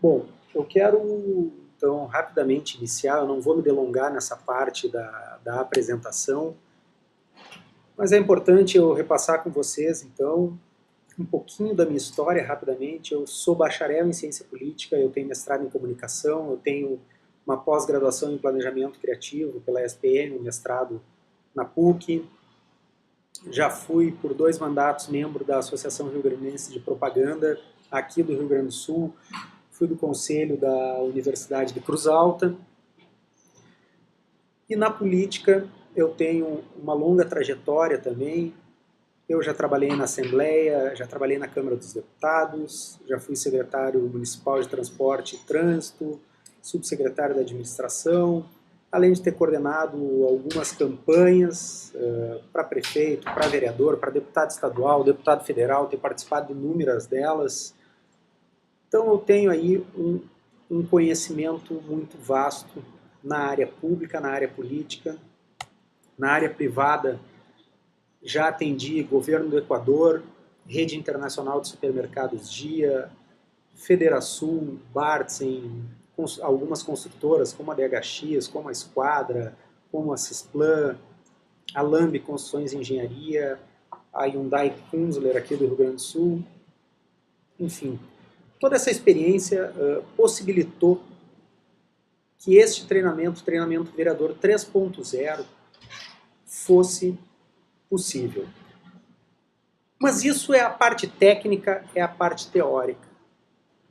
Bom, eu quero, então, rapidamente iniciar, eu não vou me delongar nessa parte da apresentação, mas é importante eu repassar com vocês, então, um pouquinho da minha história, rapidamente. Eu sou bacharel em ciência política, eu tenho mestrado em comunicação, eu tenho uma pós-graduação em planejamento criativo pela ESPM, um mestrado na PUC, já fui por 2 mandatos membro da Associação Rio Grandense de Propaganda, aqui do Rio Grande do Sul, fui do conselho da Universidade de Cruz Alta, e na política eu tenho uma longa trajetória também. Eu já trabalhei na Assembleia, já trabalhei na Câmara dos Deputados, já fui secretário municipal de Transporte e Trânsito, subsecretário da Administração, além de ter coordenado algumas campanhas para prefeito, para vereador, para deputado estadual, deputado federal, ter participado de inúmeras delas. Então eu tenho aí um conhecimento muito vasto na área pública, na área política, na área privada. Já atendi Governo do Equador, Rede Internacional de Supermercados Dia, Federação, Bartzen, algumas construtoras como a DHX, como a Esquadra, como a Cisplan, a Lambe Construções e Engenharia, a Hyundai Kunzler aqui do Rio Grande do Sul. Enfim, toda essa experiência possibilitou que este treinamento vereador 3.0, fosse possível. Mas isso é a parte técnica, é a parte teórica.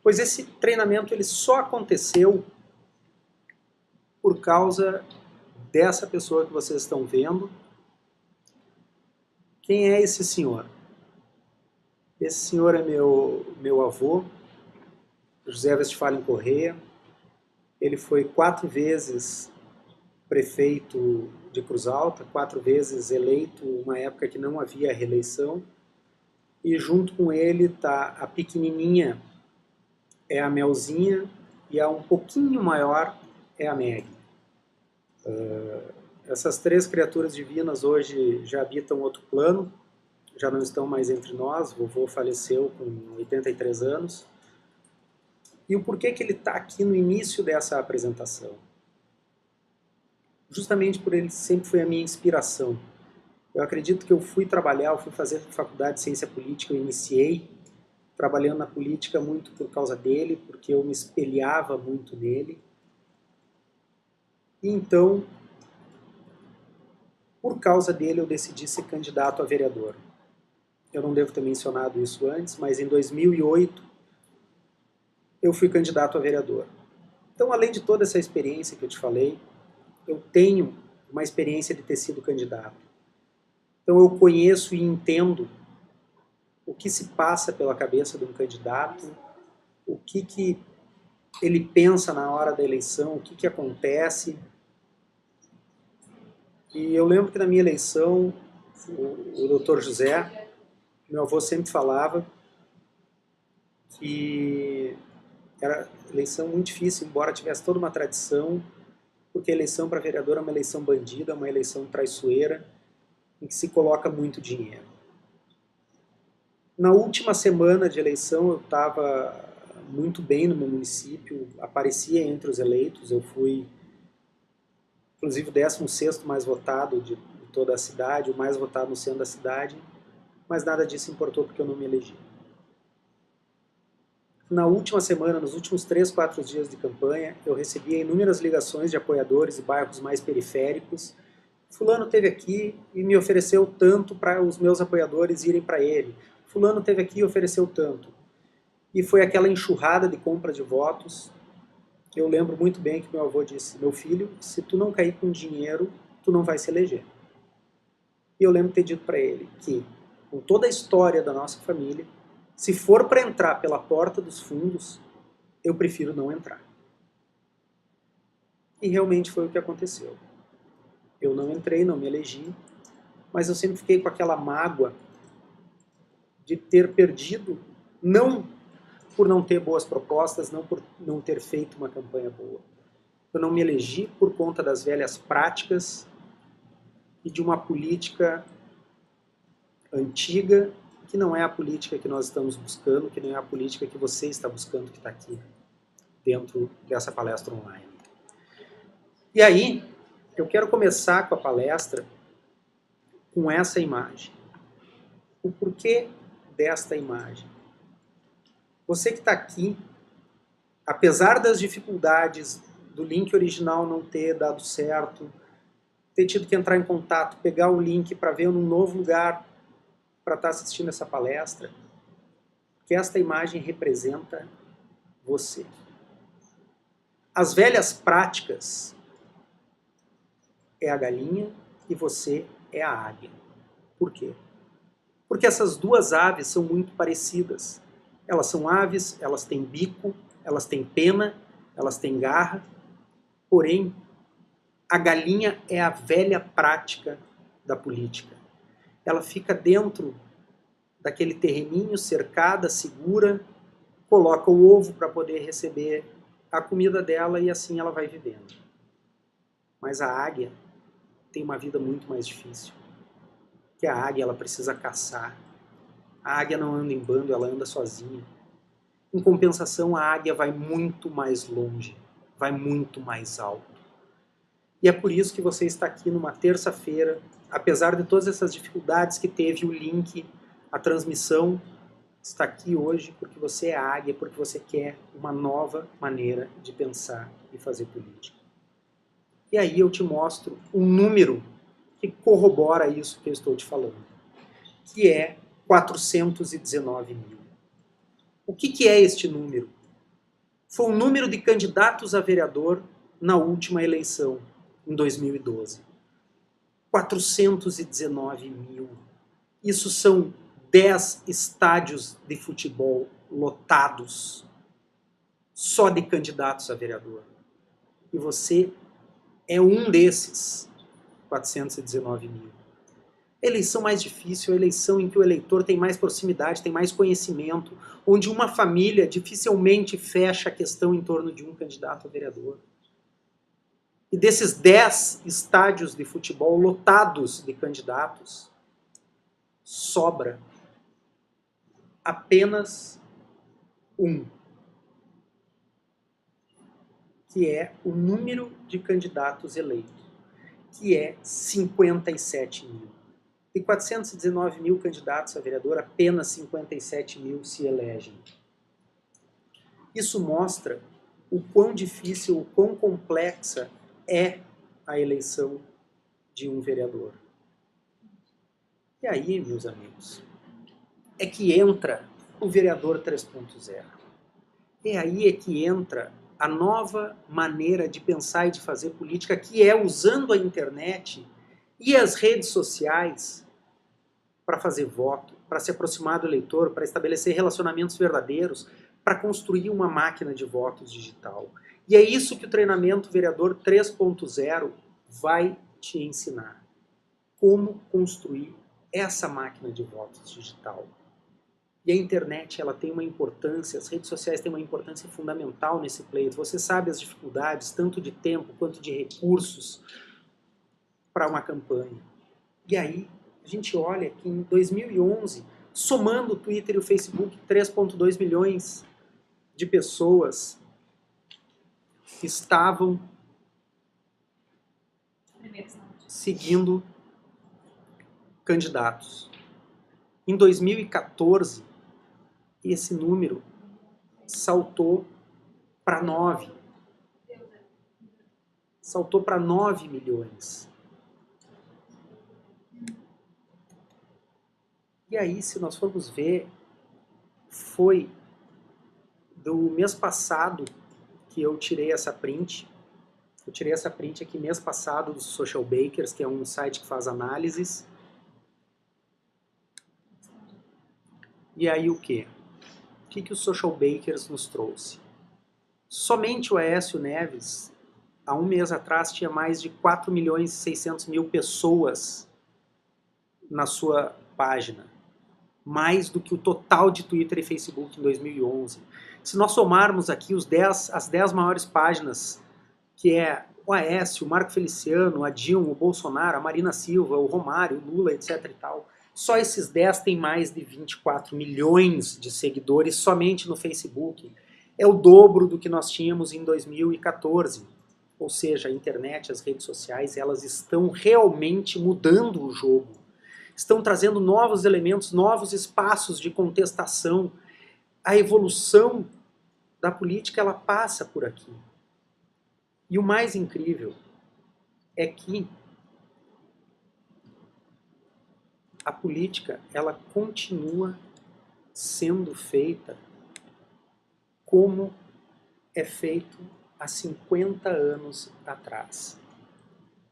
Pois esse treinamento ele só aconteceu por causa dessa pessoa que vocês estão vendo. Quem é esse senhor? Esse senhor é meu avô, José Westphalen Corrêa. Ele foi 4 vezes prefeito de Cruz Alta, 4 vezes eleito, uma época que não havia reeleição. E junto com ele está a pequenininha, é a Melzinha, e a um pouquinho maior é a Meg. Essas 3 criaturas divinas hoje já habitam outro plano, já não estão mais entre nós. O vovô faleceu com 83 anos. E o porquê que ele está aqui no início dessa apresentação? Justamente por ele sempre foi a minha inspiração. Eu acredito que eu fui fazer faculdade de ciência política, eu iniciei trabalhando na política muito por causa dele, porque eu me espelhava muito nele. E então, por causa dele, eu decidi ser candidato a vereador. Eu não devo ter mencionado isso antes, mas em 2008 eu fui candidato a vereador. Então, além de toda essa experiência que eu te falei, eu tenho uma experiência de ter sido candidato. Então eu conheço e entendo o que se passa pela cabeça de um candidato, o que ele pensa na hora da eleição, o que acontece. E eu lembro que na minha eleição, o doutor José, meu avô sempre falava que era eleição muito difícil, embora tivesse toda uma tradição, porque a eleição para vereador é uma eleição bandida, uma eleição traiçoeira, em que se coloca muito dinheiro. Na última semana de eleição eu estava muito bem no meu município, aparecia entre os eleitos, eu fui inclusive o 16º mais votado de toda a cidade, o mais votado no centro da cidade, mas nada disso importou porque eu não me elegi. Na última semana, nos últimos 3, 4 dias de campanha, eu recebia inúmeras ligações de apoiadores de bairros mais periféricos. Fulano esteve aqui e me ofereceu tanto para os meus apoiadores irem para ele. Fulano esteve aqui e ofereceu tanto. E foi aquela enxurrada de compra de votos. Eu lembro muito bem que meu avô disse: meu filho, se tu não cair com dinheiro, tu não vai se eleger. E eu lembro de ter dito para ele que, com toda a história da nossa família, se for para entrar pela porta dos fundos, eu prefiro não entrar. E realmente foi o que aconteceu. Eu não entrei, não me elegi, mas eu sempre fiquei com aquela mágoa de ter perdido, não por não ter boas propostas, não por não ter feito uma campanha boa. Eu não me elegi por conta das velhas práticas e de uma política antiga, que não é a política que nós estamos buscando, que não é a política que você está buscando, que está aqui. dentro dessa palestra online. E aí, eu quero começar com a palestra com essa imagem. O porquê desta imagem? Você que está aqui, apesar das dificuldades do link original não ter dado certo, ter tido que entrar em contato, pegar o link para ver num novo lugar para estar assistindo essa palestra, que esta imagem representa você. As velhas práticas é a galinha e você é a águia. Por quê? Porque essas duas aves são muito parecidas. Elas são aves, elas têm bico, elas têm pena, elas têm garra. Porém, a galinha é a velha prática da política. Ela fica dentro daquele terreninho, cercada, segura, coloca o ovo para poder receber a comida dela e assim ela vai vivendo. Mas a águia tem uma vida muito mais difícil. Que a águia ela precisa caçar. A águia não anda em bando, ela anda sozinha. Em compensação, a águia vai muito mais longe, vai muito mais alto. E é por isso que você está aqui numa terça-feira, apesar de todas essas dificuldades que teve o link, a transmissão, está aqui hoje porque você é águia, porque você quer uma nova maneira de pensar e fazer política. E aí eu te mostro um número que corrobora isso que eu estou te falando, que é 419 mil. O que é este número? Foi o número de candidatos a vereador na última eleição, em 2012. 419 mil. Isso são 10 estádios de futebol lotados, só de candidatos a vereador. E você é um desses 419 mil. Eleição mais difícil, a eleição em que o eleitor tem mais proximidade, tem mais conhecimento, onde uma família dificilmente fecha a questão em torno de um candidato a vereador. E desses 10 estádios de futebol lotados de candidatos, sobra apenas um, que é o número de candidatos eleitos, que é 57 mil. De 419 mil candidatos a vereador, apenas 57 mil se elegem. Isso mostra o quão difícil, o quão complexa é a eleição de um vereador. E aí, meus amigos, é que entra o vereador 3.0. E aí é que entra a nova maneira de pensar e de fazer política, que é usando a internet e as redes sociais para fazer voto, para se aproximar do eleitor, para estabelecer relacionamentos verdadeiros, para construir uma máquina de votos digital. E é isso que o treinamento Vereador 3.0 vai te ensinar. Como construir essa máquina de votos digital. E a internet ela tem uma importância, as redes sociais têm uma importância fundamental nesse pleito. Você sabe as dificuldades, tanto de tempo quanto de recursos, para uma campanha. E aí, a gente olha que em 2011, somando o Twitter e o Facebook, 3,2 milhões de pessoas estavam seguindo candidatos. Em 2014, esse número saltou para 9. Saltou para 9 milhões. E aí, se nós formos ver, foi do mês passado que eu tirei essa print. Eu tirei essa print aqui mês passado do Social Bakers, que é um site que faz análises. E aí o quê? O que o Social Bakers nos trouxe? Somente o Aécio Neves, há um mês atrás, tinha mais de 4 milhões e 600 mil pessoas na sua página. Mais do que o total de Twitter e Facebook em 2011. Se nós somarmos aqui as 10 maiores páginas, que é o Aécio, o Marco Feliciano, a Dilma, o Bolsonaro, a Marina Silva, o Romário, o Lula, etc. e tal, só esses 10 têm mais de 24 milhões de seguidores somente no Facebook. é o dobro do que nós tínhamos em 2014. Ou seja, a internet, as redes sociais, elas estão realmente mudando o jogo. Estão trazendo novos elementos, novos espaços de contestação. A evolução da política, ela passa por aqui. E o mais incrível é que a política, ela continua sendo feita como é feito há 50 anos atrás.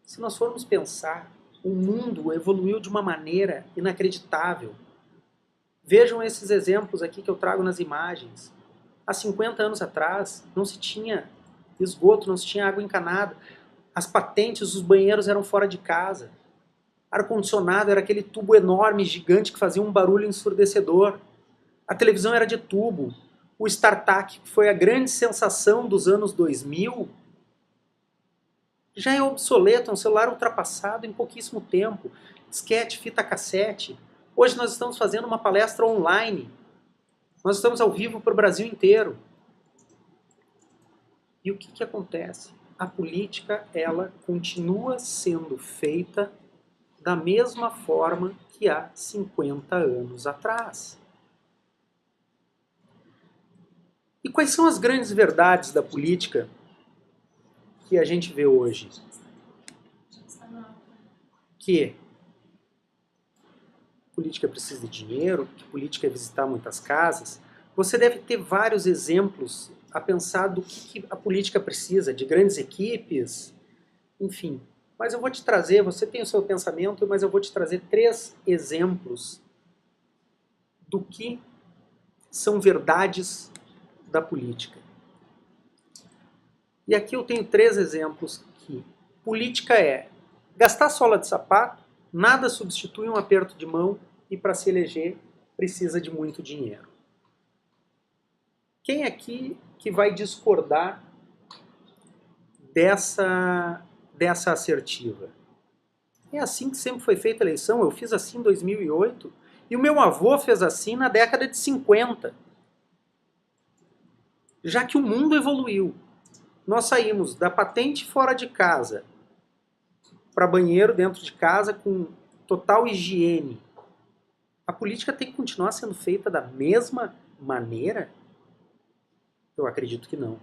Se nós formos pensar, o mundo evoluiu de uma maneira inacreditável. Vejam esses exemplos aqui que eu trago nas imagens. Há 50 anos atrás, não se tinha esgoto, não se tinha água encanada. As patentes, os banheiros eram fora de casa. Ar-condicionado era aquele tubo enorme, gigante, que fazia um barulho ensurdecedor. A televisão era de tubo. O StarTAC, que foi a grande sensação dos anos 2000, já é obsoleto, é um celular ultrapassado em pouquíssimo tempo. Disquete, fita cassete. Hoje nós estamos fazendo uma palestra online. Nós estamos ao vivo para o Brasil inteiro. E o que acontece? A política, ela continua sendo feita da mesma forma que há 50 anos atrás. E quais são as grandes verdades da política que a gente vê hoje? Que política precisa de dinheiro, que política é visitar muitas casas. Você deve ter vários exemplos a pensar do que a política precisa, de grandes equipes, enfim. Mas eu vou te trazer, você tem o seu pensamento, mas eu vou te trazer 3 exemplos do que são verdades da política. E aqui eu tenho 3 exemplos que política é gastar sola de sapato, nada substitui um aperto de mão e para se eleger precisa de muito dinheiro. Quem aqui que vai discordar dessa assertiva? É assim que sempre foi feita a eleição, eu fiz assim em 2008 e o meu avô fez assim na década de 50. Já que o mundo evoluiu, nós saímos da patente fora de casa para banheiro dentro de casa com total higiene. A política tem que continuar sendo feita da mesma maneira? Eu acredito que não.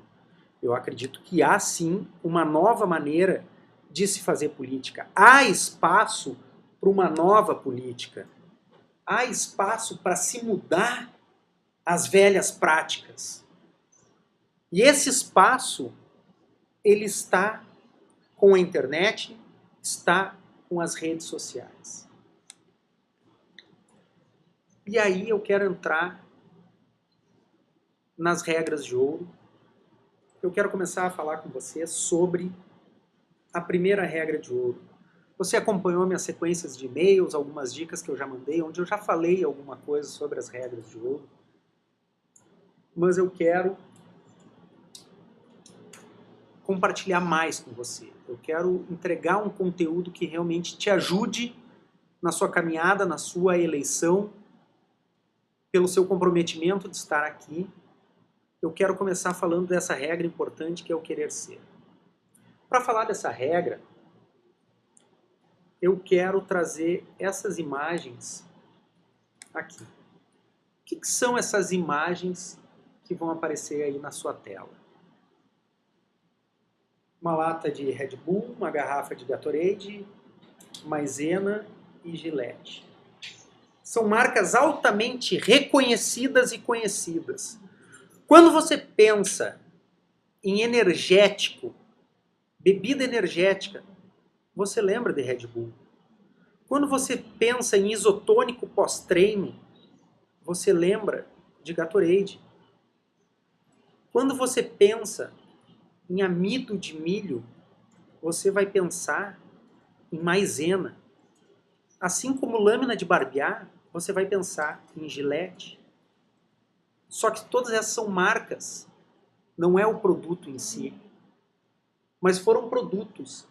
Eu acredito que há sim uma nova maneira de se fazer política. Há espaço para uma nova política. Há espaço para se mudar as velhas práticas. E esse espaço, ele está com a internet, está com as redes sociais. E aí eu quero entrar nas regras de ouro. Eu quero começar a falar com você sobre a primeira regra de ouro. Você acompanhou minhas sequências de e-mails, algumas dicas que eu já mandei, onde eu já falei alguma coisa sobre as regras de ouro. Mas eu quero compartilhar mais com você. Eu quero entregar um conteúdo que realmente te ajude na sua caminhada, na sua eleição, pelo seu comprometimento de estar aqui. Eu quero começar falando dessa regra importante que é o querer ser. Para falar dessa regra, eu quero trazer essas imagens aqui. O que são essas imagens que vão aparecer aí na sua tela? Uma lata de Red Bull, uma garrafa de Gatorade, Maizena e Gillette. São marcas altamente reconhecidas e conhecidas. Quando você pensa em energético, bebida energética, você lembra de Red Bull. Quando você pensa em isotônico pós-treino, você lembra de Gatorade. Quando você pensa em amido de milho, você vai pensar em maizena. Assim como lâmina de barbear, você vai pensar em Gillette. Só que todas essas são marcas, não é o produto em si. Mas foram produtos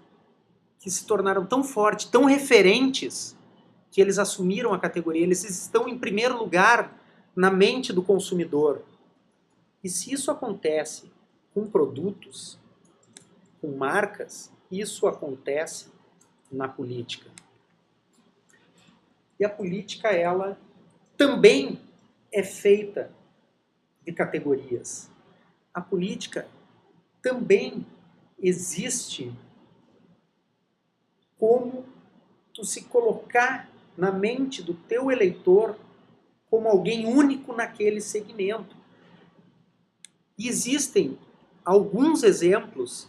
que se tornaram tão fortes, tão referentes, que eles assumiram a categoria. Eles estão em primeiro lugar na mente do consumidor. E se isso acontece com produtos, com marcas, isso acontece na política. E a política, ela também é feita de categorias. A política também existe como tu se colocar na mente do teu eleitor como alguém único naquele segmento. E existem alguns exemplos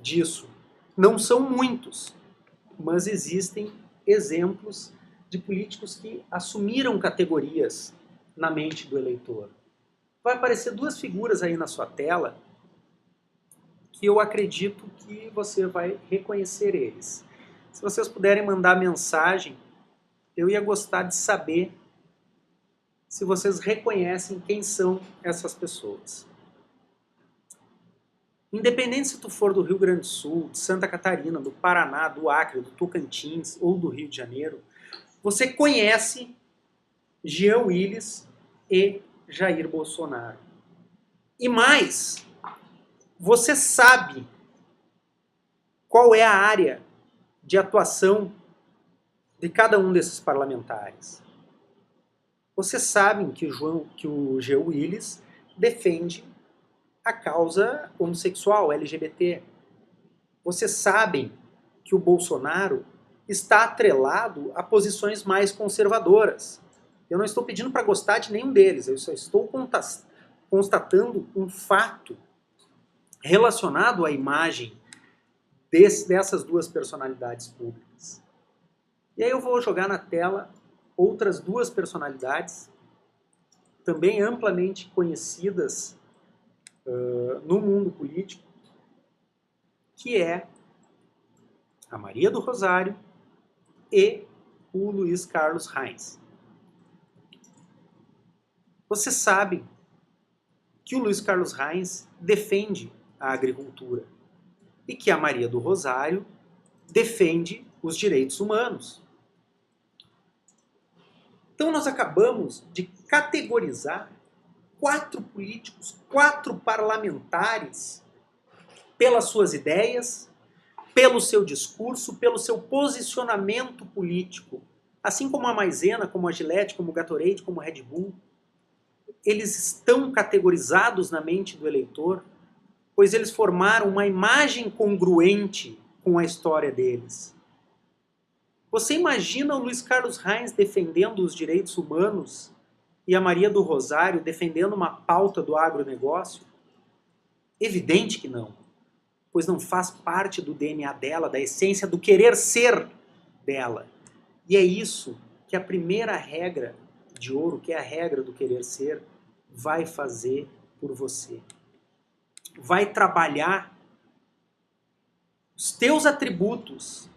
disso. Não são muitos, mas existem exemplos de políticos que assumiram categorias na mente do eleitor. Vai aparecer duas figuras aí na sua tela que eu acredito que você vai reconhecer eles. Se vocês puderem mandar mensagem, eu ia gostar de saber se vocês reconhecem quem são essas pessoas. Independente se tu for do Rio Grande do Sul, de Santa Catarina, do Paraná, do Acre, do Tocantins ou do Rio de Janeiro, você conhece Jean Willis e Jair Bolsonaro. E mais, você sabe qual é a área de atuação de cada um desses parlamentares. Vocês sabem que o Jean Willis defende a causa homossexual, LGBT. Vocês sabem que o Bolsonaro está atrelado a posições mais conservadoras. Eu não estou pedindo para gostar de nenhum deles, eu só estou constatando um fato relacionado à imagem dessas duas personalidades públicas. E aí eu vou jogar na tela outras duas personalidades, também amplamente conhecidas no mundo político, que é a Maria do Rosário e o Luiz Carlos Reins. Vocês sabem que o Luiz Carlos Reins defende a agricultura e que a Maria do Rosário defende os direitos humanos. Então nós acabamos de categorizar 4 políticos, 4 parlamentares, pelas suas ideias, pelo seu discurso, pelo seu posicionamento político. Assim como a Maisena, como a Gillette, como o Gatorade, como o Red Bull, eles estão categorizados na mente do eleitor, pois eles formaram uma imagem congruente com a história deles. Você imagina o Luiz Carlos Reins defendendo os direitos humanos e a Maria do Rosário defendendo uma pauta do agronegócio? Evidente que não, pois não faz parte do DNA dela, da essência do querer ser dela. E é isso que a primeira regra de ouro, que é a regra do querer ser, vai fazer por você. Vai trabalhar os teus atributos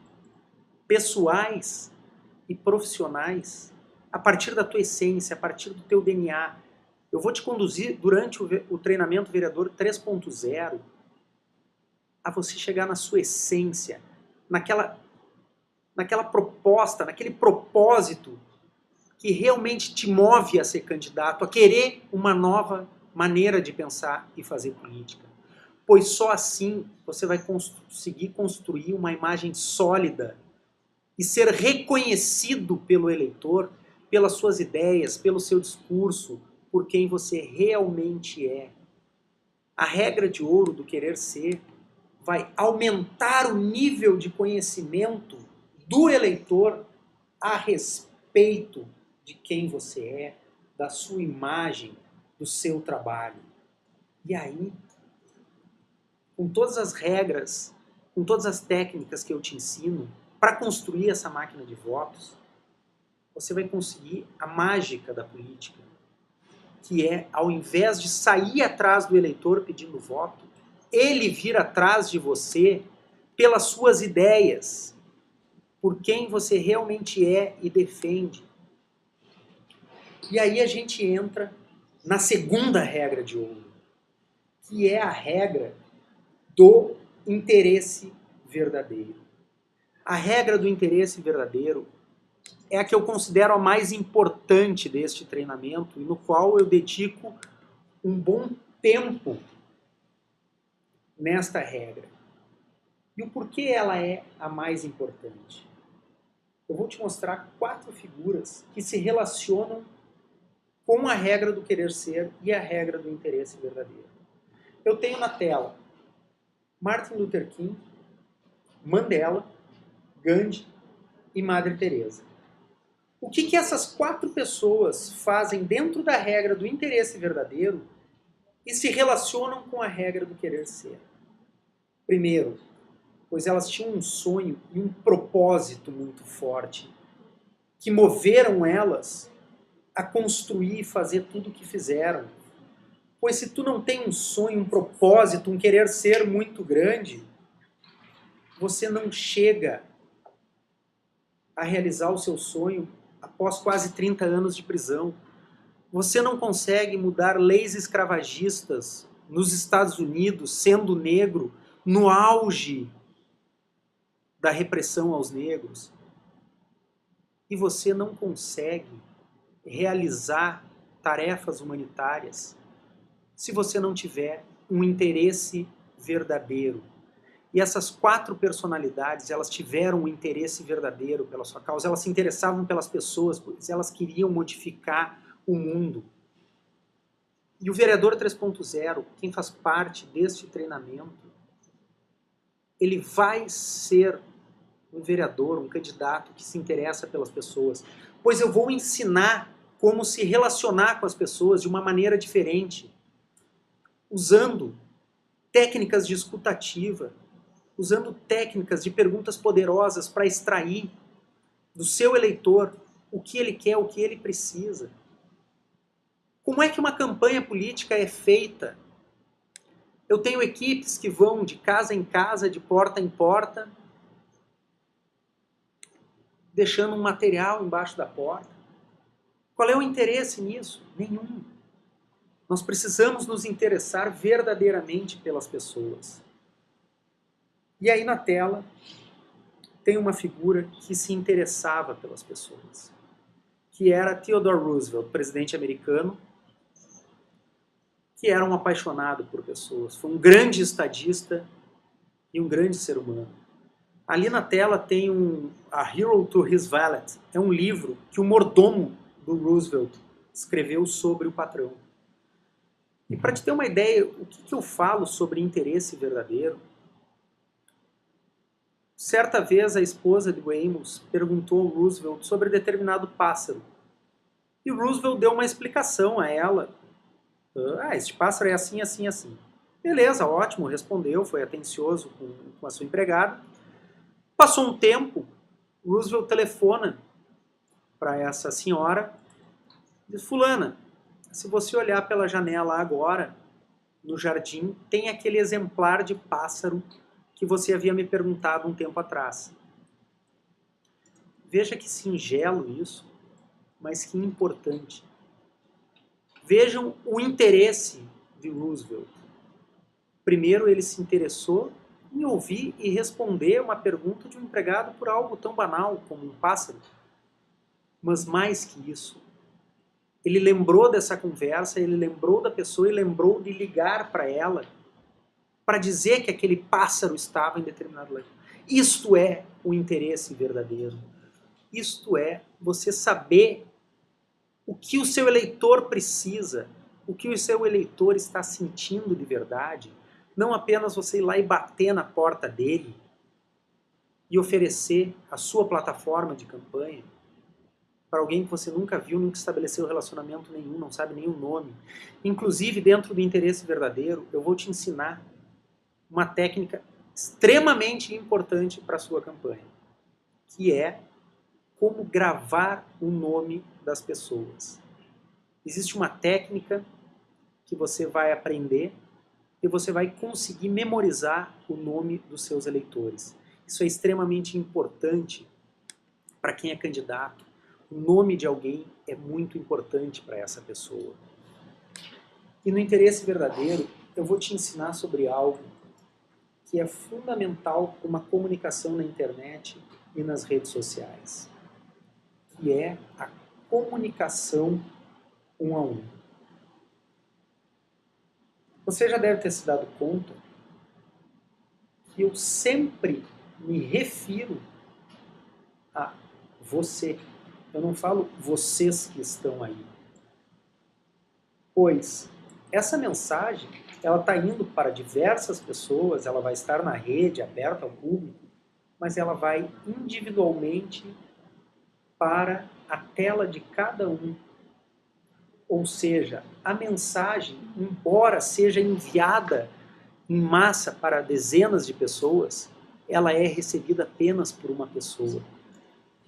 pessoais e profissionais a partir da tua essência, a partir do teu DNA. Eu vou te conduzir durante o treinamento Vereador 3.0 a você chegar na sua essência, naquela proposta, naquele propósito que realmente te move a ser candidato, a querer uma nova maneira de pensar e fazer política. Pois só assim você vai conseguir construir uma imagem sólida e ser reconhecido pelo eleitor, pelas suas ideias, pelo seu discurso, por quem você realmente é. A regra de ouro do querer ser vai aumentar o nível de conhecimento do eleitor a respeito de quem você é, da sua imagem, do seu trabalho. E aí, com todas as regras, com todas as técnicas que eu te ensino para construir essa máquina de votos, você vai conseguir a mágica da política, que é, ao invés de sair atrás do eleitor pedindo voto, ele vir atrás de você pelas suas ideias, por quem você realmente é e defende. E aí a gente entra na segunda regra de ouro, que é a regra do interesse verdadeiro. A regra do interesse verdadeiro é a que eu considero a mais importante deste treinamento e no qual eu dedico um bom tempo nesta regra. E o porquê ela é a mais importante? Eu vou te mostrar 4 figuras que se relacionam com a regra do querer ser e a regra do interesse verdadeiro. Eu tenho na tela Martin Luther King, Mandela, Gandhi e Madre Teresa. O que essas 4 pessoas fazem dentro da regra do interesse verdadeiro e se relacionam com a regra do querer ser? Primeiro, pois elas tinham um sonho e um propósito muito forte, que moveram elas a construir e fazer tudo o que fizeram. Pois se tu não tem um sonho, um propósito, um querer ser muito grande, você não chega a realizar o seu sonho após quase 30 anos de prisão. Você não consegue mudar leis escravagistas nos Estados Unidos, sendo negro, no auge da repressão aos negros. E você não consegue realizar tarefas humanitárias se você não tiver um interesse verdadeiro. E essas 4 personalidades, elas tiveram um interesse verdadeiro pela sua causa, elas se interessavam pelas pessoas, pois elas queriam modificar o mundo. E o Vereador 3.0, quem faz parte deste treinamento, ele vai ser um vereador, um candidato que se interessa pelas pessoas, pois eu vou ensinar como se relacionar com as pessoas de uma maneira diferente, usando técnicas de escutativa, usando técnicas de perguntas poderosas para extrair do seu eleitor o que ele quer, o que ele precisa. Como é que uma campanha política é feita? Eu tenho equipes que vão de casa em casa, de porta em porta, deixando um material embaixo da porta. Qual é o interesse nisso? Nenhum. Nós precisamos nos interessar verdadeiramente pelas pessoas. E aí na tela tem uma figura que se interessava pelas pessoas, que era Theodore Roosevelt, presidente americano, que era um apaixonado por pessoas. Foi um grande estadista e um grande ser humano. Ali na tela tem A Hero to His Valet. É um livro que o mordomo do Roosevelt escreveu sobre o patrão. E para te ter uma ideia, o que eu falo sobre interesse verdadeiro, certa vez a esposa de Weymouth perguntou ao Roosevelt sobre determinado pássaro. E o Roosevelt deu uma explicação a ela. Este pássaro é assim, assim, assim. Beleza, ótimo, respondeu, foi atencioso com a sua empregada. Passou um tempo, Roosevelt telefona para essa senhora e diz: fulana, se você olhar pela janela agora, no jardim, tem aquele exemplar de pássaro que você havia me perguntado um tempo atrás. Veja que singelo isso, mas que importante. Vejam o interesse de Roosevelt. Primeiro, ele se interessou em ouvir e responder uma pergunta de um empregado por algo tão banal como um pássaro. Mas mais que isso, ele lembrou dessa conversa, ele lembrou da pessoa e lembrou de ligar para ela para dizer que aquele pássaro estava em determinado lugar. Isto é o interesse verdadeiro. Isto é você saber o que o seu eleitor precisa, o que o seu eleitor está sentindo de verdade. Não apenas você ir lá e bater na porta dele e oferecer a sua plataforma de campanha para alguém que você nunca viu, nunca estabeleceu relacionamento nenhum, não sabe nem o nome. Inclusive, dentro do interesse verdadeiro, eu vou te ensinar uma técnica extremamente importante para a sua campanha, que é como gravar o nome das pessoas. Existe uma técnica que você vai aprender e você vai conseguir memorizar o nome dos seus eleitores. Isso é extremamente importante para quem é candidato. O nome de alguém é muito importante para essa pessoa. E no interesse verdadeiro, eu vou te ensinar sobre algo que é fundamental para uma comunicação na internet e nas redes sociais, que é a comunicação 1 a 1. Você já deve ter se dado conta que eu sempre me refiro a você. Eu não falo vocês que estão aí. Pois essa mensagem, ela está indo para diversas pessoas, ela vai estar na rede, aberta ao público, mas ela vai individualmente para a tela de cada um. Ou seja, a mensagem, embora seja enviada em massa para dezenas de pessoas, ela é recebida apenas por uma pessoa.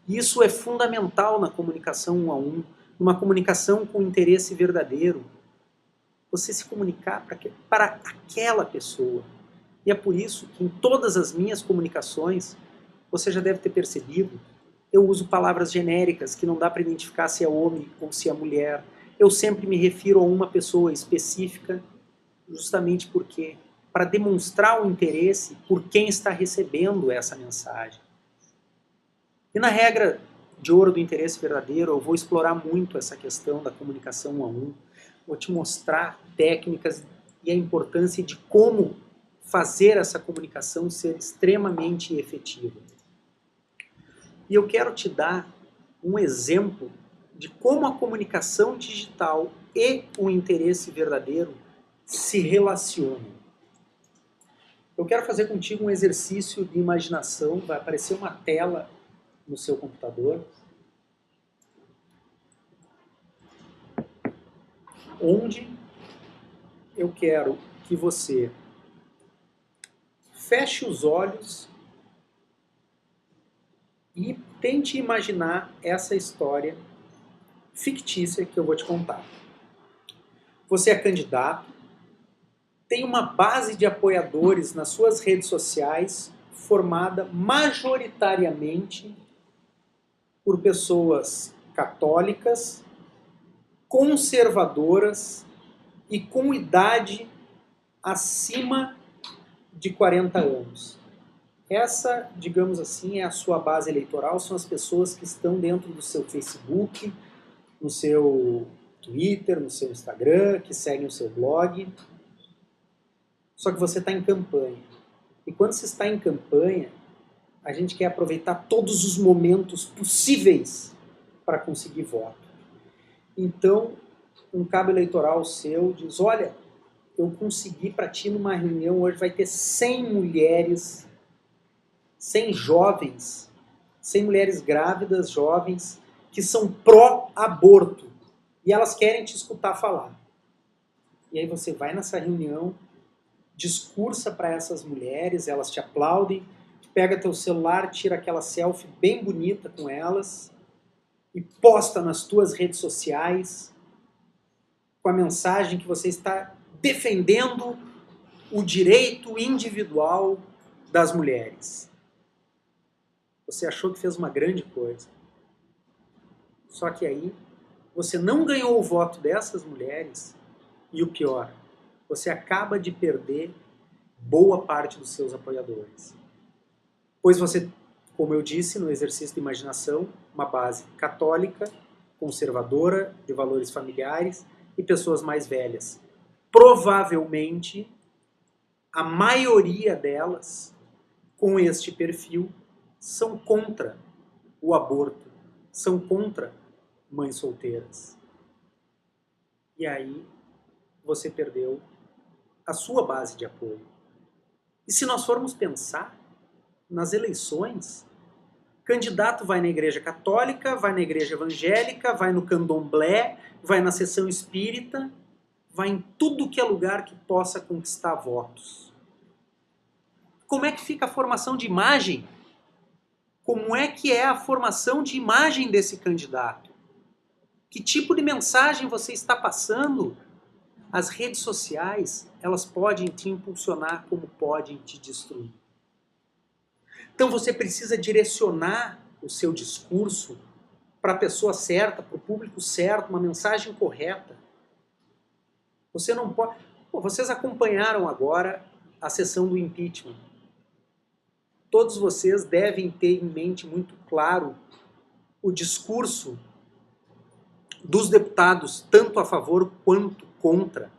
Isso é fundamental na comunicação um a um, numa comunicação com interesse verdadeiro. Você se comunicar para aquela pessoa. E é por isso que em todas as minhas comunicações, você já deve ter percebido, eu uso palavras genéricas que não dá para identificar se é homem ou se é mulher. Eu sempre me refiro a uma pessoa específica, justamente porque para demonstrar o interesse por quem está recebendo essa mensagem. E na regra de ouro do interesse verdadeiro, eu vou explorar muito essa questão da comunicação um a um. Vou te mostrar técnicas e a importância de como fazer essa comunicação ser extremamente efetiva. E eu quero te dar um exemplo de como a comunicação digital e o interesse verdadeiro se relacionam. Eu quero fazer contigo um exercício de imaginação, vai aparecer uma tela no seu computador, onde eu quero que você feche os olhos e tente imaginar essa história fictícia que eu vou te contar. Você é candidato, tem uma base de apoiadores nas suas redes sociais formada majoritariamente por pessoas católicas, conservadoras e com idade acima de 40 anos. Essa, digamos assim, é a sua base eleitoral, são as pessoas que estão dentro do seu Facebook, no seu Twitter, no seu Instagram, que seguem o seu blog. Só que você está em campanha. E quando você está em campanha, a gente quer aproveitar todos os momentos possíveis para conseguir voto. Então, um cabo eleitoral seu diz, olha, eu consegui para ti numa reunião, hoje vai ter 100 mulheres, 100 jovens, 100 mulheres grávidas, jovens, que são pró-aborto. E elas querem te escutar falar. E aí você vai nessa reunião, discursa para essas mulheres, elas te aplaudem, pega teu celular, tira aquela selfie bem bonita com elas e posta nas tuas redes sociais com a mensagem que você está defendendo o direito individual das mulheres. Você achou que fez uma grande coisa. Só que aí você não ganhou o voto dessas mulheres e o pior, você acaba de perder boa parte dos seus apoiadores. Pois você, como eu disse no exercício de imaginação, uma base católica, conservadora, de valores familiares e pessoas mais velhas. Provavelmente, a maioria delas, com este perfil, são contra o aborto, são contra mães solteiras. E aí, você perdeu a sua base de apoio. E se nós formos pensar, nas eleições, candidato vai na igreja católica, vai na igreja evangélica, vai no candomblé, vai na sessão espírita, vai em tudo que é lugar que possa conquistar votos. Como é que fica a formação de imagem? Como é que é a formação de imagem desse candidato? Que tipo de mensagem você está passando? As redes sociais, elas podem te impulsionar como podem te destruir. Então você precisa direcionar o seu discurso para a pessoa certa, para o público certo, uma mensagem correta. Você não pode... vocês acompanharam agora a sessão do impeachment. Todos vocês devem ter em mente muito claro o discurso dos deputados, tanto a favor quanto contra.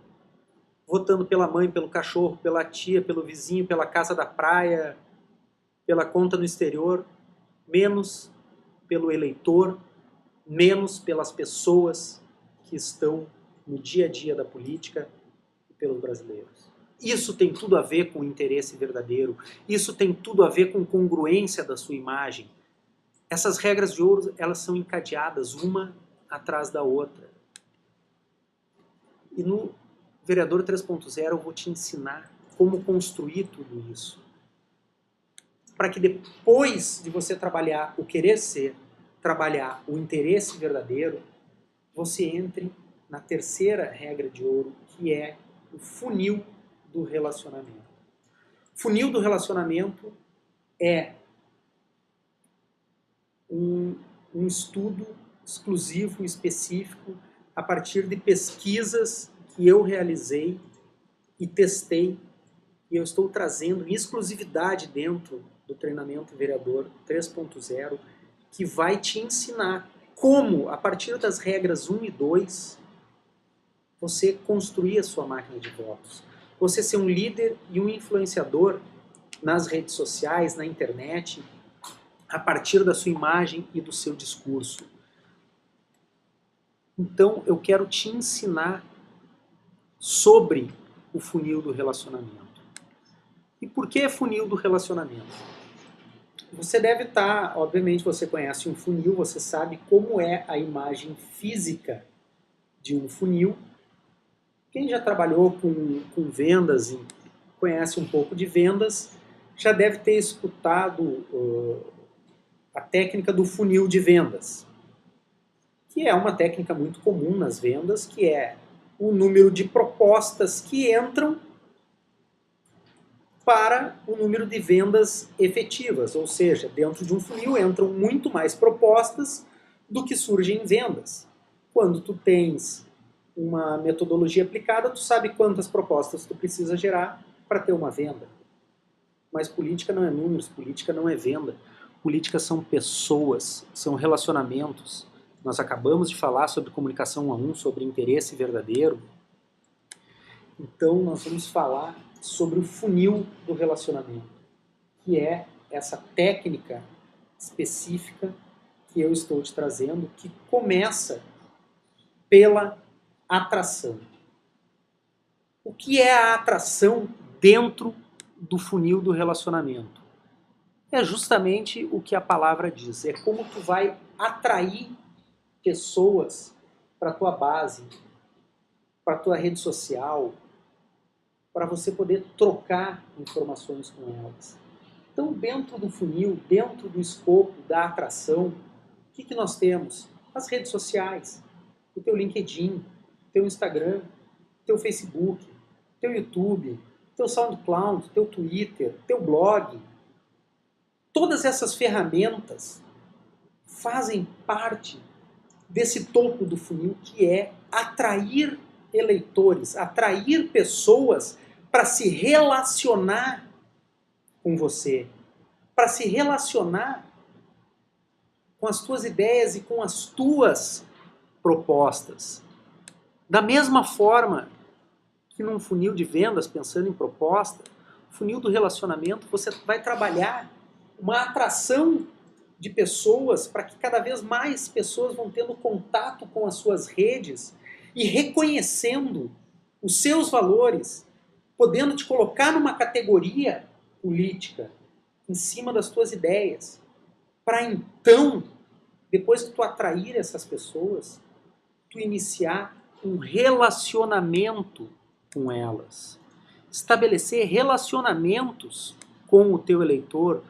votando pela mãe, pelo cachorro, pela tia, pelo vizinho, pela casa da praia, pela conta no exterior, menos pelo eleitor, menos pelas pessoas que estão no dia a dia da política e pelos brasileiros. Isso tem tudo a ver com interesse verdadeiro, isso tem tudo a ver com congruência da sua imagem. Essas regras de ouro, elas são encadeadas uma atrás da outra. E no Vereador 3.0 eu vou te ensinar como construir tudo isso. Para que depois de você trabalhar o querer ser, trabalhar o interesse verdadeiro, você entre na terceira regra de ouro, que é o funil do relacionamento. Funil do relacionamento é um estudo exclusivo, específico, a partir de pesquisas que eu realizei e testei, e eu estou trazendo em exclusividade dentro do treinamento Vereador 3.0, que vai te ensinar como, a partir das regras 1 e 2, você construir a sua máquina de votos. Você ser um líder e um influenciador nas redes sociais, na internet, a partir da sua imagem e do seu discurso. Então, eu quero te ensinar sobre o funil do relacionamento. E por que funil do relacionamento? Você deve estar, obviamente você conhece um funil, você sabe como é a imagem física de um funil. Quem já trabalhou com vendas e conhece um pouco de vendas, já deve ter escutado a técnica do funil de vendas, que é uma técnica muito comum nas vendas, que é o número de propostas que entram para o número de vendas efetivas, ou seja, dentro de um funil entram muito mais propostas do que surgem vendas. Quando tu tens uma metodologia aplicada, tu sabe quantas propostas tu precisa gerar para ter uma venda. Mas política não é números, política não é venda. Política são pessoas, são relacionamentos. Nós acabamos de falar sobre comunicação 1 a 1, sobre interesse verdadeiro. Então nós vamos falar sobre o funil do relacionamento, que é essa técnica específica que eu estou te trazendo, que começa pela atração. O que é a atração dentro do funil do relacionamento? É justamente o que a palavra diz, é como tu vai atrair pessoas para a tua base, para a tua rede social, para você poder trocar informações com elas. Então, dentro do funil, dentro do escopo da atração, o que nós temos? As redes sociais, o teu LinkedIn, o teu Instagram, o teu Facebook, o teu YouTube, o teu SoundCloud, o teu Twitter, o teu blog. Todas essas ferramentas fazem parte desse topo do funil, que é atrair eleitores, atrair pessoas para se relacionar com você, para se relacionar com as tuas ideias e com as tuas propostas. Da mesma forma que num funil de vendas, pensando em proposta, funil do relacionamento, você vai trabalhar uma atração de pessoas para que cada vez mais pessoas vão tendo contato com as suas redes e reconhecendo os seus valores, podendo te colocar numa categoria política em cima das tuas ideias, para então, depois que tu atrair essas pessoas, tu iniciar um relacionamento com elas. Estabelecer relacionamentos com o teu eleitor,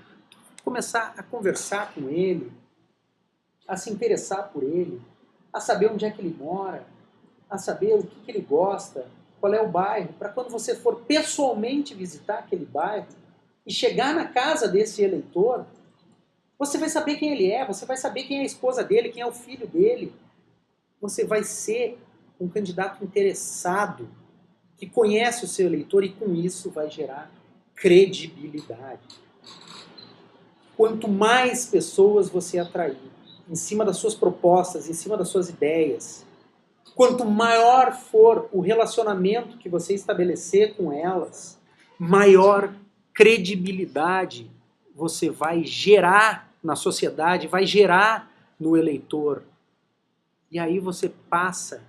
começar a conversar com ele, a se interessar por ele, a saber onde é que ele mora, a saber o que ele gosta, qual é o bairro, para quando você for pessoalmente visitar aquele bairro e chegar na casa desse eleitor, você vai saber quem ele é, você vai saber quem é a esposa dele, quem é o filho dele. Você vai ser um candidato interessado, que conhece o seu eleitor e com isso vai gerar credibilidade. Quanto mais pessoas você atrair em cima das suas propostas, em cima das suas ideias, Quanto maior for o relacionamento que você estabelecer com elas, maior credibilidade você vai gerar na sociedade, vai gerar no eleitor. E aí você passa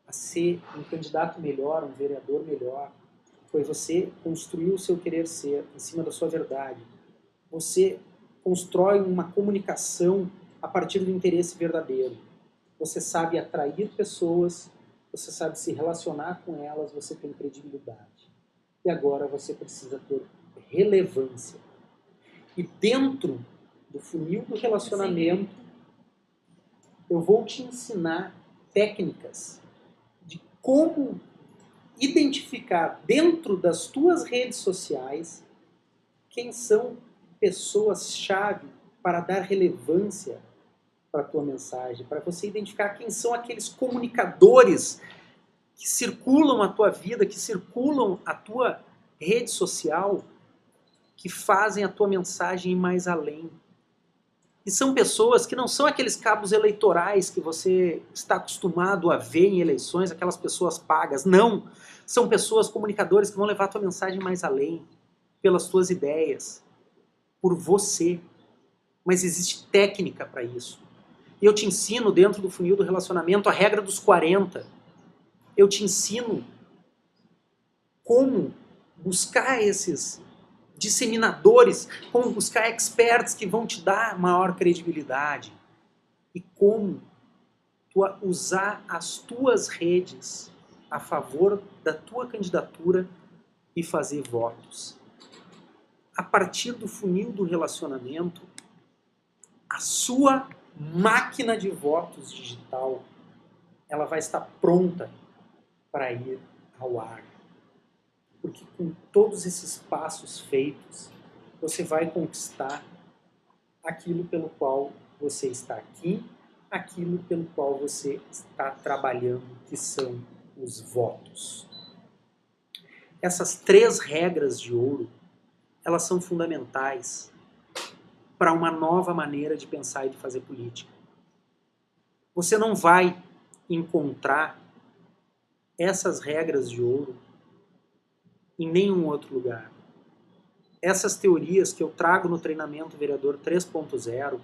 a ser um candidato melhor, um vereador melhor, pois você construiu o seu querer ser em cima da sua verdade. Você constrói uma comunicação a partir do interesse verdadeiro. Você sabe atrair pessoas, você sabe se relacionar com elas, você tem credibilidade. E agora você precisa ter relevância. E dentro do funil do relacionamento, eu vou te ensinar técnicas de como identificar dentro das tuas redes sociais quem são pessoas-chave para dar relevância para a tua mensagem, para você identificar quem são aqueles comunicadores que circulam a tua vida, que circulam a tua rede social, que fazem a tua mensagem ir mais além. E são pessoas que não são aqueles cabos eleitorais que você está acostumado a ver em eleições, aquelas pessoas pagas. Não! São pessoas, comunicadores, que vão levar a tua mensagem mais além, pelas tuas ideias, por você. Mas existe técnica para isso. E eu te ensino, dentro do funil do relacionamento, a regra dos 40. Eu te ensino como buscar esses disseminadores, como buscar experts que vão te dar maior credibilidade e como usar as tuas redes a favor da tua candidatura e fazer votos. A partir do funil do relacionamento, a sua máquina de votos digital, ela vai estar pronta para ir ao ar. Porque com todos esses passos feitos, você vai conquistar aquilo pelo qual você está aqui, aquilo pelo qual você está trabalhando, que são os votos. Essas 3 regras de ouro, elas são fundamentais para uma nova maneira de pensar e de fazer política. Você não vai encontrar essas regras de ouro em nenhum outro lugar. Essas teorias que eu trago no treinamento Vereador 3.0,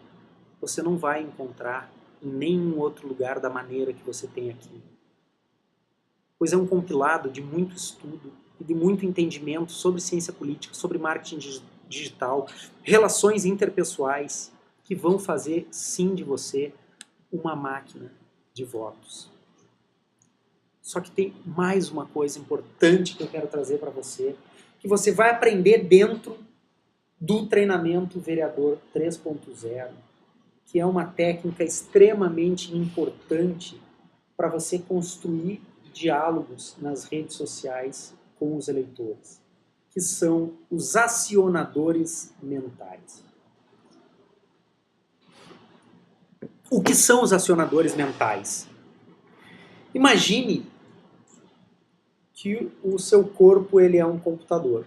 você não vai encontrar em nenhum outro lugar da maneira que você tem aqui. Pois é um compilado de muito estudo e de muito entendimento sobre ciência política, sobre marketing digital, relações interpessoais, que vão fazer, sim, de você uma máquina de votos. Só que tem mais uma coisa importante que eu quero trazer para você, que você vai aprender dentro do treinamento Vereador 3.0, que é uma técnica extremamente importante para você construir diálogos nas redes sociais com os eleitores, que são os acionadores mentais. O que são os acionadores mentais? Imagine que o seu corpo ele é um computador.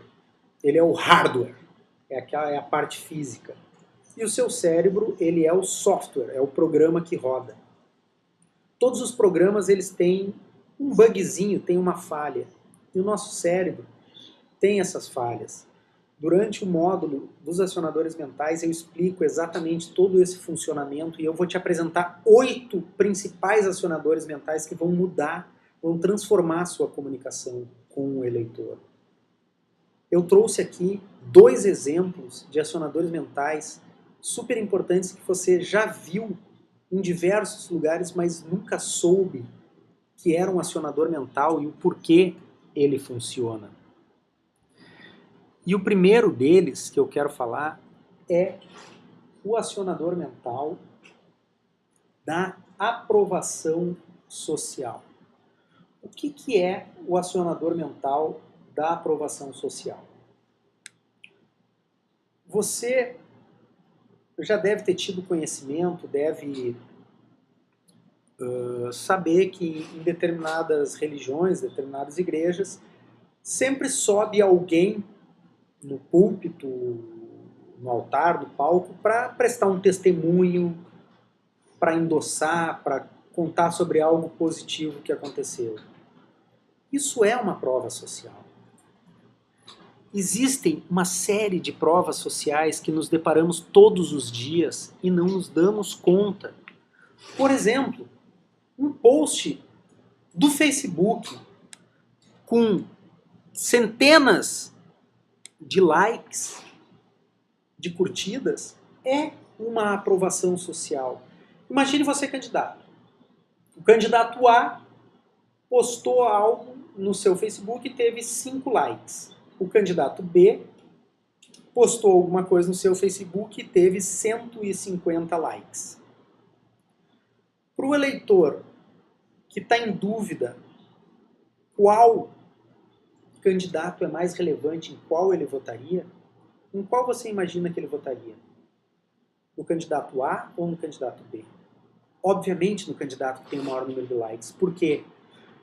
Ele é o hardware, é a parte física. E o seu cérebro ele é o software, é o programa que roda. Todos os programas eles têm um bugzinho, tem uma falha. E o nosso cérebro tem essas falhas. Durante o módulo dos acionadores mentais eu explico exatamente todo esse funcionamento e eu vou te apresentar 8 principais acionadores mentais que vão mudar, vão transformar a sua comunicação com o eleitor. Eu trouxe aqui 2 exemplos de acionadores mentais super importantes que você já viu em diversos lugares, mas nunca soube que era um acionador mental e o porquê ele funciona. E o primeiro deles que eu quero falar é o acionador mental da aprovação social. O que é o acionador mental da aprovação social? Você já deve ter tido conhecimento, deve saber que em determinadas religiões, determinadas igrejas, sempre sobe alguém no púlpito, no altar, no palco, para prestar um testemunho, para endossar, para contar sobre algo positivo que aconteceu. Isso é uma prova social. Existem uma série de provas sociais que nos deparamos todos os dias e não nos damos conta. Por exemplo, um post do Facebook com centenas de likes, de curtidas, é uma aprovação social. Imagine você candidato. O candidato A postou algo no seu Facebook e teve 5 likes. O candidato B postou alguma coisa no seu Facebook e teve 150 likes. Para o eleitor que está em dúvida qual candidato é mais relevante, em qual ele votaria, em qual você imagina que ele votaria? No candidato A ou no candidato B? Obviamente no candidato que tem o maior número de likes. Por quê?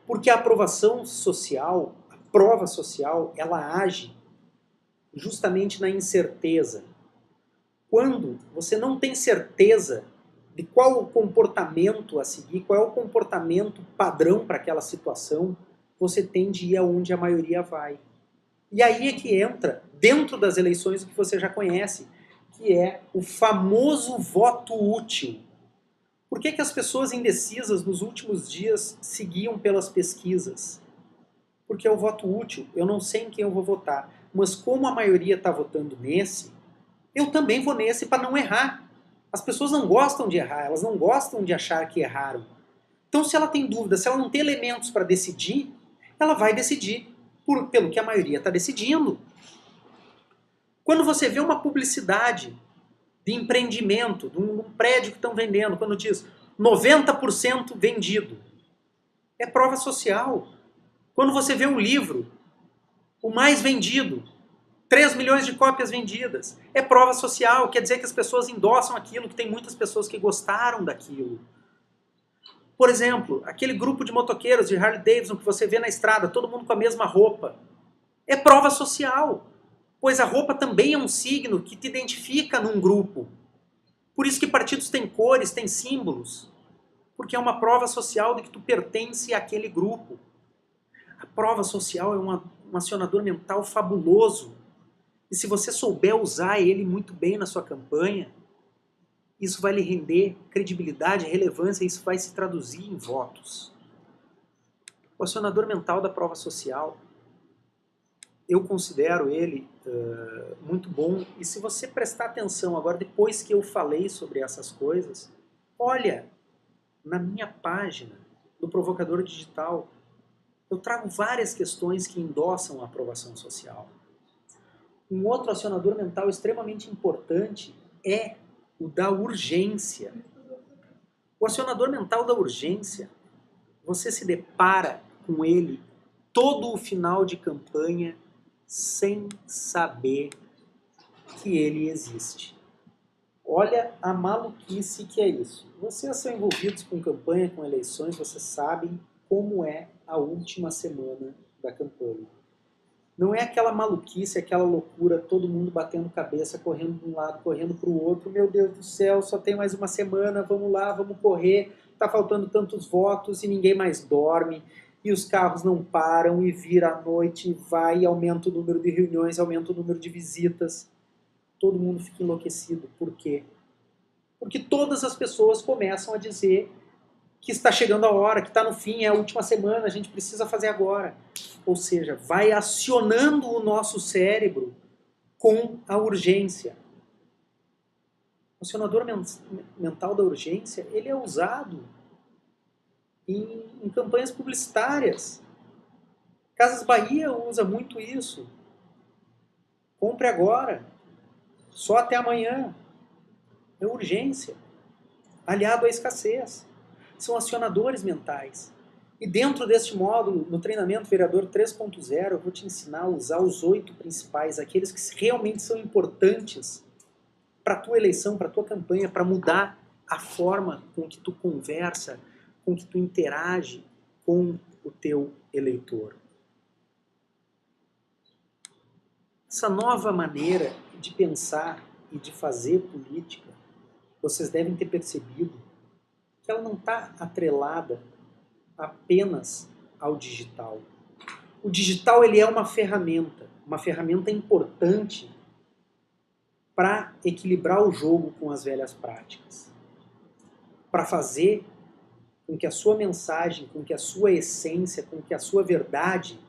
Porque a aprovação social, a prova social, ela age justamente na incerteza. Quando você não tem certeza de qual o comportamento a seguir, qual é o comportamento padrão para aquela situação, você tende a ir aonde a maioria vai. E aí é que entra, dentro das eleições, o que você já conhece, que é o famoso voto útil. Por que as pessoas indecisas nos últimos dias seguiam pelas pesquisas? Porque é o voto útil, eu não sei em quem eu vou votar, mas como a maioria está votando nesse, eu também vou nesse para não errar. As pessoas não gostam de errar, elas não gostam de achar que erraram. Então, se ela tem dúvida, se ela não tem elementos para decidir, ela vai decidir pelo que a maioria está decidindo. Quando você vê uma publicidade de empreendimento, de um prédio que estão vendendo, quando diz 90% vendido, é prova social. Quando você vê um livro, o mais vendido, 3 milhões de cópias vendidas, é prova social, quer dizer que as pessoas endossam aquilo, que tem muitas pessoas que gostaram daquilo. Por exemplo, aquele grupo de motoqueiros de Harley Davidson que você vê na estrada, todo mundo com a mesma roupa, é prova social, pois a roupa também é um signo que te identifica num grupo. Por isso que partidos têm cores, têm símbolos, porque é uma prova social de que tu pertence àquele grupo. A prova social é um acionador mental fabuloso, e se você souber usar ele muito bem na sua campanha, isso vai lhe render credibilidade, relevância, e isso vai se traduzir em votos. O acionador mental da prova social, eu considero ele muito bom, e se você prestar atenção agora, depois que eu falei sobre essas coisas, olha, na minha página do Provocador Digital, eu trago várias questões que endossam a aprovação social. Um outro acionador mental extremamente importante é o da urgência. O acionador mental da urgência, você se depara com ele todo o final de campanha sem saber que ele existe. Olha a maluquice que é isso. Vocês são envolvidos com campanha, com eleições, vocês sabem como é a última semana da campanha. Não é aquela maluquice, aquela loucura, todo mundo batendo cabeça, correndo de um lado, correndo para o outro. Meu Deus do céu, só tem mais uma semana, vamos lá, vamos correr. Está faltando tantos votos e ninguém mais dorme. E os carros não param e vira a noite, vai e aumenta o número de reuniões, aumenta o número de visitas. Todo mundo fica enlouquecido. Por quê? Porque todas as pessoas começam a dizer que está chegando a hora, que está no fim, é a última semana, a gente precisa fazer agora. Ou seja, vai acionando o nosso cérebro com a urgência. O acionador mental da urgência, ele é usado em campanhas publicitárias. Casas Bahia usa muito isso. Compre agora, só até amanhã. É urgência, aliado à escassez. São acionadores mentais. E dentro deste módulo, no treinamento Vereador 3.0, eu vou te ensinar a usar os 8 principais, aqueles que realmente são importantes para a tua eleição, para a tua campanha, para mudar a forma com que tu conversa, com que tu interage com o teu eleitor. Essa nova maneira de pensar e de fazer política, vocês devem ter percebido que ela não está atrelada apenas ao digital. O digital ele é uma ferramenta importante para equilibrar o jogo com as velhas práticas, para fazer com que a sua mensagem, com que a sua essência, com que a sua verdade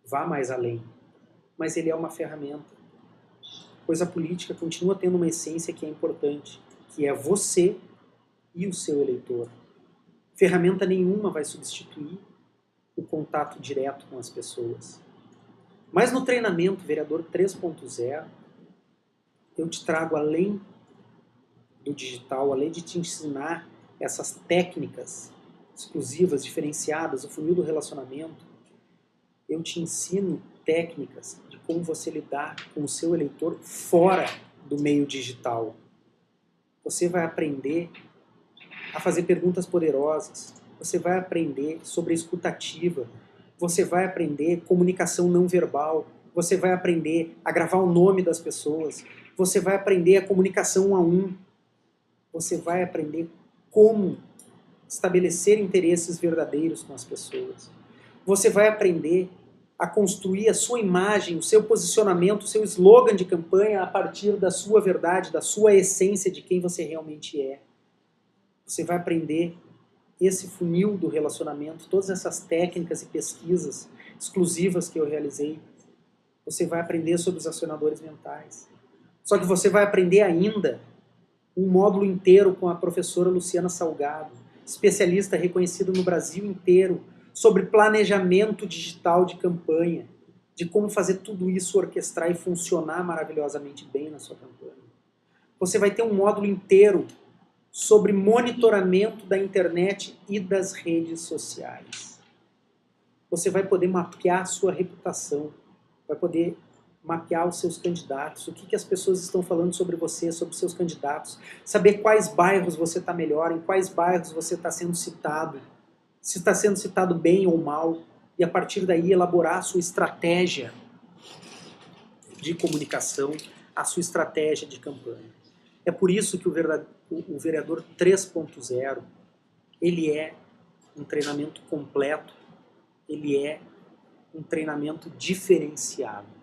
vá mais além. Mas ele é uma ferramenta, pois a política continua tendo uma essência que é importante, que é você e o seu eleitor. Ferramenta nenhuma vai substituir o contato direto com as pessoas. Mas no treinamento Vereador 3.0, eu te trago além do digital, além de te ensinar essas técnicas exclusivas, diferenciadas, o funil do relacionamento, eu te ensino técnicas de como você lidar com o seu eleitor fora do meio digital. Você vai aprender a fazer perguntas poderosas, você vai aprender sobre a escutativa, você vai aprender comunicação não verbal, você vai aprender a gravar o nome das pessoas, você vai aprender a comunicação 1 a 1, você vai aprender como estabelecer interesses verdadeiros com as pessoas. Você vai aprender a construir a sua imagem, o seu posicionamento, o seu slogan de campanha a partir da sua verdade, da sua essência de quem você realmente é. Você vai aprender esse funil do relacionamento, todas essas técnicas e pesquisas exclusivas que eu realizei. Você vai aprender sobre os acionadores mentais. Só que você vai aprender ainda um módulo inteiro com a professora Luciana Salgado, especialista reconhecida no Brasil inteiro, sobre planejamento digital de campanha, de como fazer tudo isso orquestrar e funcionar maravilhosamente bem na sua campanha. Você vai ter um módulo inteiro sobre monitoramento da internet e das redes sociais. Você vai poder mapear a sua reputação, vai poder mapear os seus candidatos, o que as pessoas estão falando sobre você, sobre os seus candidatos, saber quais bairros você está melhor, em quais bairros você está sendo citado, se está sendo citado bem ou mal, e a partir daí elaborar a sua estratégia de comunicação, a sua estratégia de campanha. É por isso que o Vereador 3.0, ele é um treinamento completo, ele é um treinamento diferenciado.